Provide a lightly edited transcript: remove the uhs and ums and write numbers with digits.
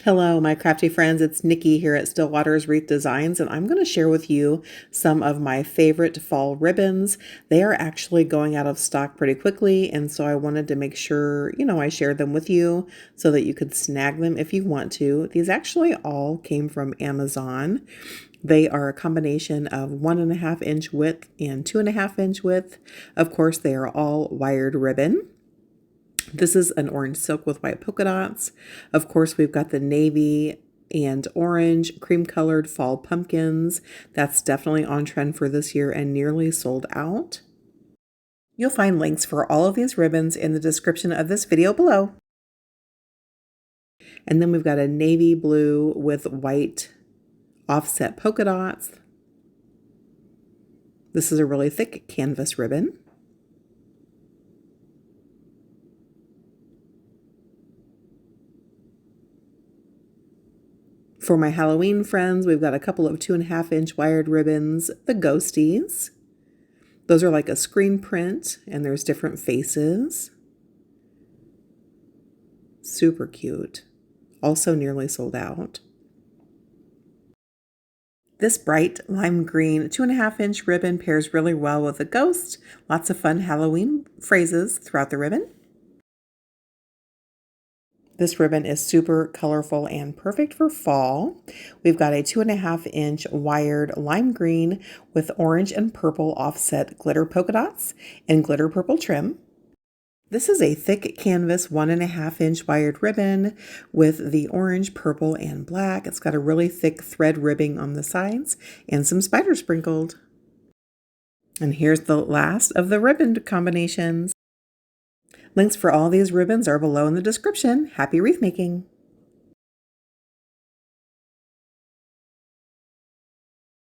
Hello, my crafty friends. It's Nikki here at Stillwater's Wreath Designs, and I'm going to share with you some of my favorite fall ribbons. They are actually going out of stock pretty quickly, and so I wanted to make sure, I shared them with you so that you could snag them if you want to. These actually all came from Amazon. They are a combination of 1.5 inch width and 2.5 inch width. Of course, they are all wired ribbon. This is an orange silk with white polka dots. Of course, we've got the navy and orange cream colored fall pumpkins. That's definitely on trend for this year and nearly sold out. You'll find links for all of these ribbons in the description of this video below. And then we've got a navy blue with white offset polka dots. This is a really thick canvas ribbon. For my Halloween friends, we've got a couple of 2.5 inch wired ribbons, the ghosties. Those are like a screen print, and there's different faces. Super cute. Also nearly sold out. This bright lime green 2.5 inch ribbon pairs really well with a ghost. Lots of fun Halloween phrases throughout the ribbon. This ribbon is super colorful and perfect for fall. We've got a 2.5 inch wired lime green with orange and purple offset glitter polka dots and glitter purple trim. This is a thick canvas 1.5 inch wired ribbon with the orange, purple, and black. It's got a really thick thread ribbing on the sides and some spider sprinkled. And here's the last of the ribbon combinations. Links for all these ribbons are below in the description. Happy wreath making!